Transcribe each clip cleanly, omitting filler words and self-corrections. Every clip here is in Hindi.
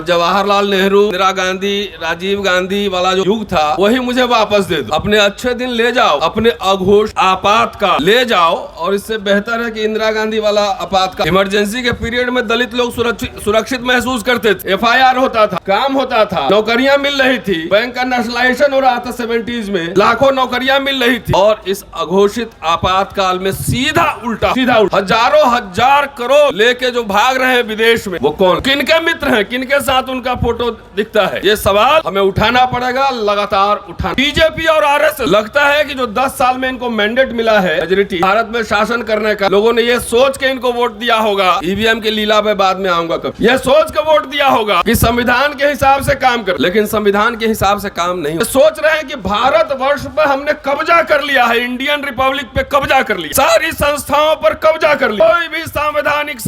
जवाहरलाल नेहरू, इंदिरा गांधी, राजीव गांधी वाला जो युग था वही मुझे वापस दे दो। अपने अच्छे दिन ले जाओ, अपने अघोष आपातकाल ले जाओ, और इससे बेहतर है कि इंदिरा गांधी वाला आपातकाल। इमरजेंसी के पीरियड में दलित लोग सुरक्षित महसूस करते थे, FIR होता था, काम होता था, नौकरियां मिल रही थी, बैंक का नेशनलाइजेशन हो रहा था 70s में, लाखों नौकरियां मिल रही थी। और इस अघोषित आपातकाल में सीधा उल्टा हजारों हजार करोड़ लेके जो भाग रहे हैं विदेश में, वो कौन, किनके मित्र हैं, किनके साथ उनका फोटो दिखता है? ये सवाल हमें उठाना पड़ेगा, लगातार उठाना। बीजेपी और RSS लगता है कि जो 10 साल में इनको मैंडेट मिला है मेजॉरिटी भारत में शासन करने का, लोगों ने ये सोच के इनको वोट दिया होगा, EVM के लीला पे बाद में आऊंगा कब, ये सोच के वोट दिया होगा कि संविधान के हिसाब से काम कर, लेकिन संविधान के हिसाब से काम नहीं। सोच रहे हैं कि भारत वर्ष पे हमने कब्जा कर लिया है, इंडियन रिपब्लिक पे कब्जा कर लिया, सारी संस्थाओं पर कब्जा कर लिया। कोई भी संवैधानिक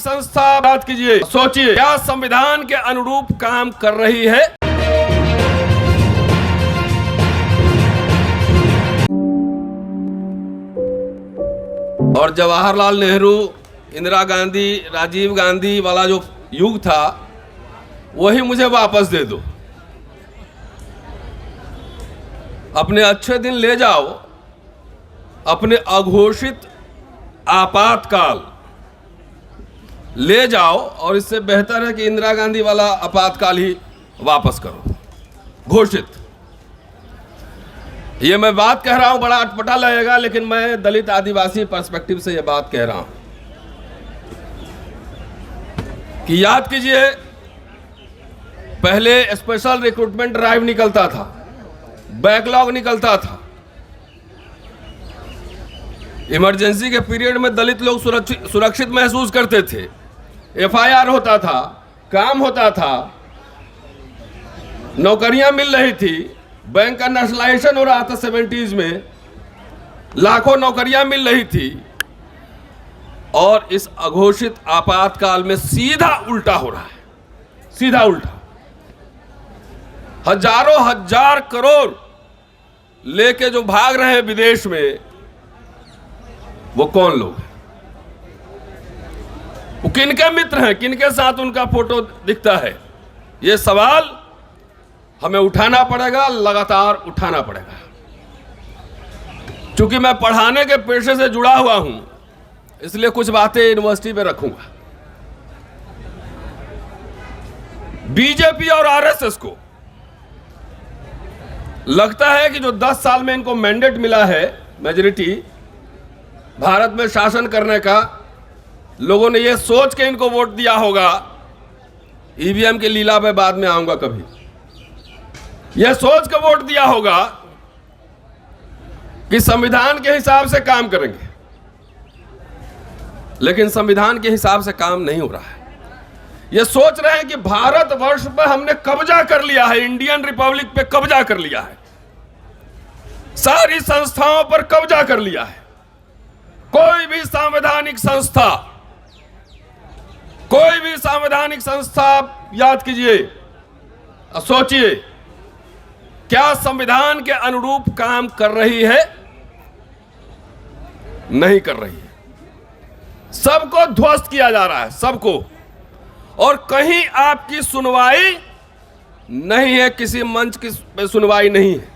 संस्था बात कीजिए, सोचिए क्या संविधान के अनुरूप काम कर रही है? और जवाहरलाल नेहरू, इंदिरा गांधी, राजीव गांधी वाला जो युग था वही मुझे वापस दे दो। अपने अच्छे दिन ले जाओ, अपने अघोषित आपातकाल ले जाओ, और इससे बेहतर है कि इंदिरा गांधी वाला आपातकाल ही वापस करो, घोषित। ये मैं बात कह रहा हूं, बड़ा अटपटा लगेगा, लेकिन मैं दलित आदिवासी पर्सपेक्टिव से ये बात कह रहा हूं कि याद कीजिए, पहले स्पेशल रिक्रूटमेंट ड्राइव निकलता था, बैकलॉग निकलता था, इमरजेंसी के पीरियड में दलित लोग सुरक्षित महसूस करते थे, FIR होता था, काम होता था, नौकरियां मिल रही थी, बैंक का नेशनलाइजेशन हो रहा था 70s में, लाखों नौकरियां मिल रही थी। और इस अघोषित आपातकाल में सीधा उल्टा हो रहा है, सीधा उल्टा। हजारों हजार करोड़ लेके जो भाग रहे हैं विदेश में, वो कौन लोग हैं, वो किनके मित्र हैं, किनके साथ उनका फोटो दिखता है? ये सवाल हमें उठाना पड़ेगा, लगातार उठाना पड़ेगा। चूंकि मैं पढ़ाने के पेशे से जुड़ा हुआ हूं, इसलिए कुछ बातें यूनिवर्सिटी में रखूंगा। बीजेपी और RSS को लगता है कि जो 10 साल में इनको मैंडेट मिला है मेजॉरिटी भारत में शासन करने का, लोगों ने यह सोच के इनको वोट दिया होगा, EVM के लीला पे बाद में आऊंगा कभी, यह सोच के वोट दिया होगा कि संविधान के हिसाब से काम करेंगे, लेकिन संविधान के हिसाब से काम नहीं हो रहा है। यह सोच रहे हैं कि भारत वर्ष पे हमने कब्जा कर लिया है, इंडियन रिपब्लिक पे कब्जा कर लिया है, सारी संस्थाओं पर कब्जा कर लिया है। कोई भी संवैधानिक संस्था याद कीजिए, सोचिए क्या संविधान के अनुरूप काम कर रही है? नहीं कर रही है। सबको ध्वस्त किया जा रहा है, सबको, और कहीं आपकी सुनवाई नहीं है, किसी मंच की सुनवाई नहीं है।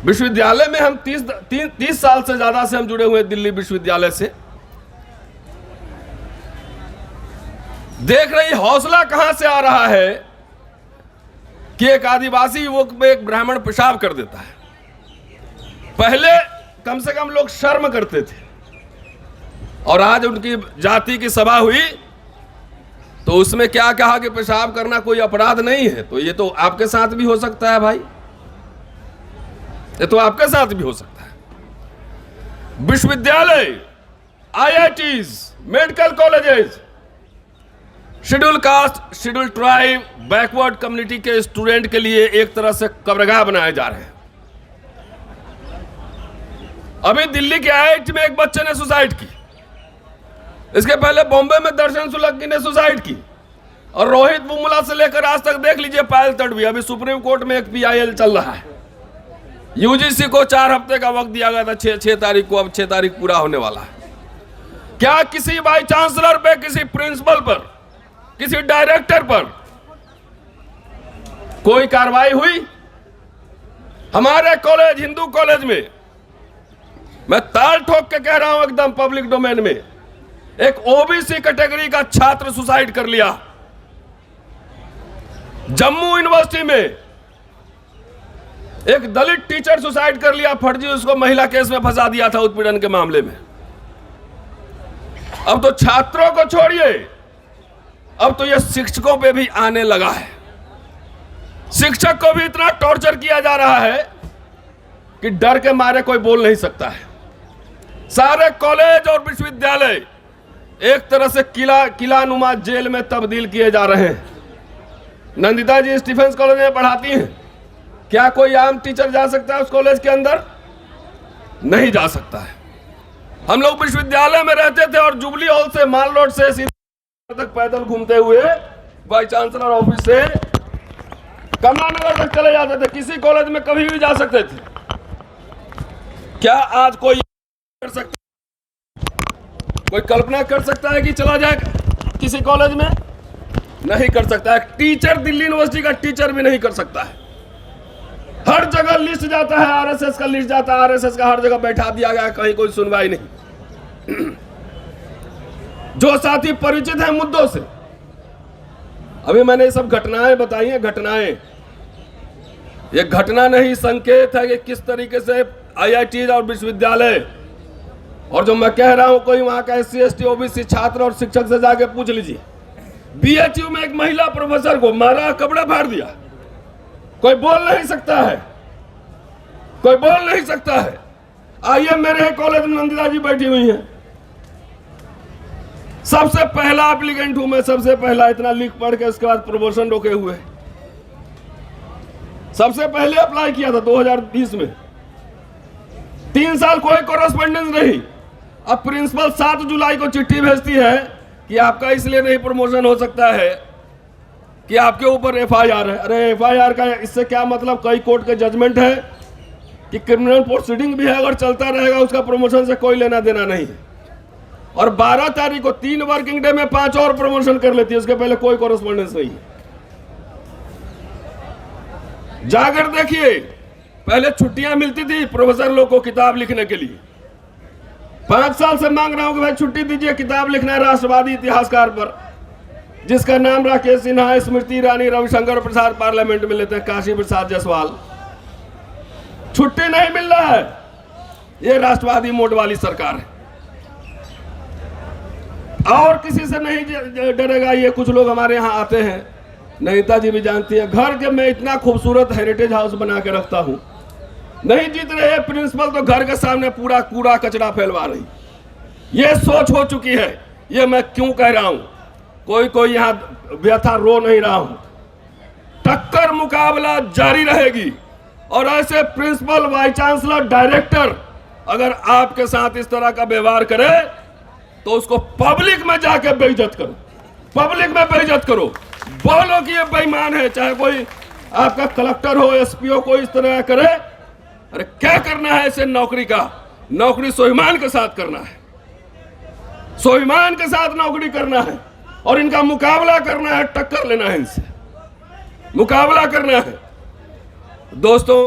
विश्वविद्यालय में हम 30 साल से ज्यादा से हम जुड़े हुए हैं, दिल्ली विश्वविद्यालय से। देख रही हौसला कहां से आ रहा है कि एक आदिवासी युवक में एक ब्राह्मण पेशाब कर देता है। पहले कम से कम लोग शर्म करते थे, और आज उनकी जाति की सभा हुई तो उसमें क्या कहा कि पेशाब करना कोई अपराध नहीं है। तो ये तो आपके साथ भी हो सकता है भाई, ये तो आपके साथ भी हो सकता है। विश्वविद्यालय, IITs, medical colleges, schedule caste, schedule tribe, backward community के स्टूडेंट के लिए एक तरह से कब्रगाह बनाए जा रहे हैं। अभी दिल्ली के IIT में एक बच्चे ने सुसाइड की, इसके पहले बॉम्बे में दर्शन सुलग्गी ने सुसाइड की, और रोहित बुमला से लेकर आज तक देख लीजिए पायल तडवी। अभी सुप्रीम कोर्ट में एक PIL चल रहा है। UGC को 4 हफ्ते का वक्त दिया गया था, 6 तारीख को, अब 6 तारीख पूरा होने वाला है। क्या किसी वाइस चांसलर पे, किसी प्रिंसिपल पर, किसी डायरेक्टर पर कोई कार्रवाई हुई? हमारे कॉलेज, हिंदू कॉलेज में, मैं ताल ठोक के कह रहा हूं एकदम पब्लिक डोमेन में, एक ओबीसी कैटेगरी का छात्र सुसाइड कर लिया। जम्मू यूनिवर्सिटी में एक दलित टीचर सुसाइड कर लिया, फर्जी उसको महिला केस में फंसा दिया था उत्पीड़न के मामले में। अब तो छात्रों को छोड़िए, अब तो यह शिक्षकों पे भी आने लगा है। शिक्षक को भी इतना टॉर्चर किया जा रहा है कि डर के मारे कोई बोल नहीं सकता है। सारे कॉलेज और विश्वविद्यालय एक तरह से किलानुमा जेल में तब्दील किए जा रहे हैं। नंदिता जी स्टीफेंस कॉलेज में पढ़ाती हैं, क्या कोई आम टीचर जा सकता है उस कॉलेज के अंदर? नहीं जा सकता है। हम लोग विश्वविद्यालय में रहते थे और जुबली हॉल से, माल रोड से सीधे तक पैदल घूमते हुए वाइस चांसलर ऑफिस से कमला नगर तक चले जाते थे। किसी कॉलेज में कभी भी जा सकते थे। क्या आज कोई कर सकता, कोई कल्पना कर सकता है कि चला जाए किसी कॉलेज में? नहीं कर सकता है। टीचर, दिल्ली यूनिवर्सिटी का टीचर भी नहीं कर सकता है। हर जगह लिस्ट जाता है, आरएसएस का लिस्ट जाता है, आरएसएस का हर जगह बैठा दिया गया, कहीं कोई सुनवाई नहीं। जो साथी परिचित हैं मुद्दों से, अभी मैंने ये सब घटनाएं बताई हैं, घटनाएं, ये घटना नहीं, संकेत है कि किस तरीके से आईआईटी और विश्वविद्यालय, और जो मैं कह रहा हूं, कोई वहां का SC ST OBC छात्र और शिक्षक से जाके पूछ लीजिए। BHU में एक महिला प्रोफेसर को मारा, कपड़ा फाड़ दिया। कोई बोल नहीं सकता है, कोई बोल नहीं सकता है। आइए, मेरे कॉलेज में नंदिता जी बैठी हुई हैं। सबसे पहला एप्लीकेंट हूं मैं, सबसे पहला, इतना लिख पढ़ के उसके बाद प्रमोशन रोके हुए। सबसे पहले अप्लाई किया था 2020 में। 3 साल कोई कॉरेस्पॉन्डेंस नहीं। अब प्रिंसिपल 7 जुलाई को चिट्ठी भेजती है कि आपका इसलिए नहीं प्रमोशन हो सकता है कि आपके ऊपर FIR है। अरे FIR का इससे क्या मतलब? कई कोर्ट के जजमेंट है कि क्रिमिनल प्रोसीडिंग भी है, अगर चलता रहेगा उसका प्रमोशन से कोई लेना देना नहीं है। और 12 तारीख को 3 वर्किंग डे में 5 और प्रमोशन कर लेती है, उसके पहले कोई कॉरेस्पॉन्डेंस नहीं है। जाकर देखिए, पहले छुट्टियां मिलती थी प्रोफेसर लोग को किताब लिखने के लिए। 5 साल से मांग रहा हूं कि भाई छुट्टी दीजिए, किताब लिखना है राष्ट्रवादी इतिहासकार पर, जिसका नाम राकेश सिन्हा, स्मृति ईरानी, रविशंकर प्रसाद पार्लियामेंट में लेते हैं, काशी प्रसाद जायसवाल। छुट्टी नहीं मिल रहा है। ये राष्ट्रवादी मोड वाली सरकार है। और किसी से नहीं डरेगा। ये कुछ लोग हमारे यहाँ आते हैं, नैनीता जी भी जानती है, घर के मैं इतना खूबसूरत हेरिटेज हाउस बना के रखता हूँ, नहीं जीत रहे प्रिंसिपल तो घर के सामने पूरा कूड़ा कचरा फैलवा रही। ये सोच हो चुकी है। ये मैं क्यों कह रहा हूं? कोई यहाँ व्यथा रो नहीं रहा हूं। टक्कर मुकाबला जारी रहेगी। और ऐसे प्रिंसिपल, वाइस चांसलर, डायरेक्टर अगर आपके साथ इस तरह का व्यवहार करे तो उसको पब्लिक में जाके बेइज्जत करो, पब्लिक में बेइज्जत करो, बोलो कि ये बेईमान है। चाहे कोई आपका कलेक्टर हो, SP हो, कोई इस तरह करे। अरे क्या करना है इसे? नौकरी का, नौकरी स्वाभिमान के साथ करना है, स्वाभिमान के साथ नौकरी करना है और इनका मुकाबला करना है, टक्कर लेना है, इनसे मुकाबला करना है। दोस्तों,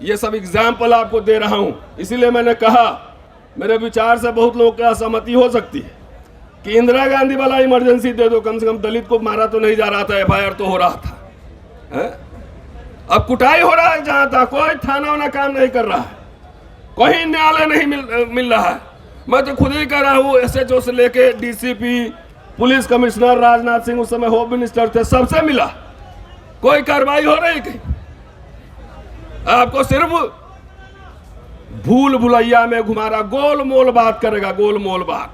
ये सब एग्जाम्पल आपको दे रहा हूं, इसीलिए मैंने कहा, मेरे विचार से बहुत लोगों की असहमति हो सकती है कि इंदिरा गांधी वाला इमरजेंसी दे दो, कम से कम दलित को मारा तो नहीं जा रहा था, FIR तो हो रहा था, है? अब कुटाई हो रहा है जहां था, कोई थाना वाना काम नहीं कर रहा है, कोई न्यायालय नहीं मिल रहा है। मैं तो खुद ही कह रहा हूं, SHO से लेके DCP, police commissioner, Rajnath Singh उस समय होम मिनिस्टर थे, सबसे मिला, कोई कार्रवाई हो रही कहीं? आपको सिर्फ भूल भुलैया में घुमा रहा, गोल मोल बात करेगा, गोल मोल बात,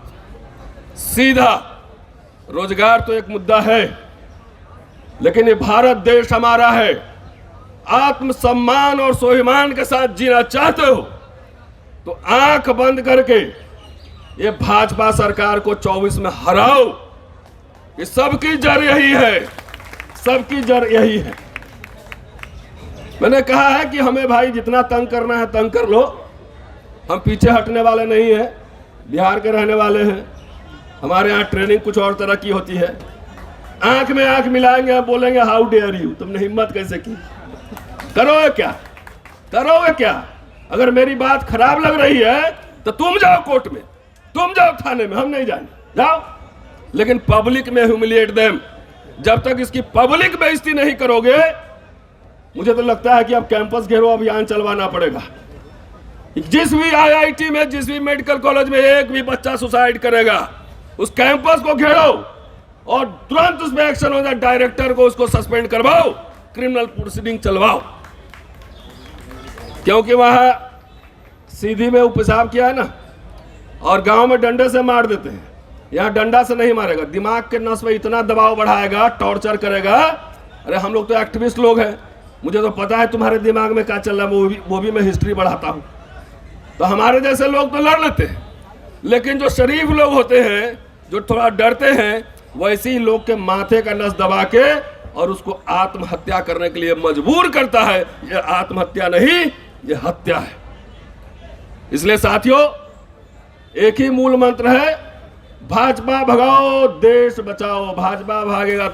सीधा। रोजगार तो एक मुद्दा है, लेकिन ये भारत देश हमारा है। आत्मसम्मान और स्वाभिमान के साथ जीना चाहते हो तो आंख बंद करके ये भाजपा सरकार को 24 में हराओ। ये सबकी जड़ यही है, सबकी जड़ यही है। मैंने कहा है कि हमें भाई जितना तंग करना है तंग कर लो, हम पीछे हटने वाले नहीं हैं, बिहार के रहने वाले हैं, हमारे यहाँ ट्रेनिंग कुछ और तरह की होती है। आंख में आंख मिलाएंगे, बोलेंगे हाउ डेयर यू, तुमने हिम्मत कैसे की, करोगे क्या, करोगे क्या। अगर मेरी बात खराब लग रही है तो तुम जाओ कोर्ट में, तुम जाओ थाने में, हम नहीं जाएंगे, जाओ। लेकिन पब्लिक में ह्यूमिलिएट देम, जब तक इसकी पब्लिक बेइज्जती नहीं करोगे, मुझे तो लगता है कि अब कैंपस घेरो अभियान चलवाना पड़ेगा। जिस भी IIT में, जिस भी मेडिकल कॉलेज में एक भी बच्चा सुसाइड करेगा, उस कैंपस को घेरो और तुरंत उसमें एक्शन हो जाए, डायरेक्टर को उसको सस्पेंड करवाओ, क्रिमिनल प्रोसीडिंग चलवाओ। क्योंकि वहां सीधी में पेशाब किया है ना, और गांव में डंडे से मार देते हैं, यहां डंडा से नहीं मारेगा, दिमाग के नस में इतना दबाव बढ़ाएगा, टॉर्चर करेगा। अरे हम लोग तो एक्टिविस्ट लोग हैं, मुझे तो पता है तुम्हारे दिमाग में क्या चल रहा है, वो भी मैं हिस्ट्री बढ़ाता हूं। तो हमारे जैसे लोग तो लड़ लेते हैं, लेकिन जो शरीफ लोग होते हैं, जो थोड़ा डरते हैं, वैसे ही लोग के माथे का नस दबा के और उसको आत्महत्या करने के लिए मजबूर करता है। ये आत्महत्या नहीं, ये हत्या है। इसलिए साथियों, एक ही मूल मंत्र है, भाजपा भगाओ देश बचाओ। भाजपा भागेगा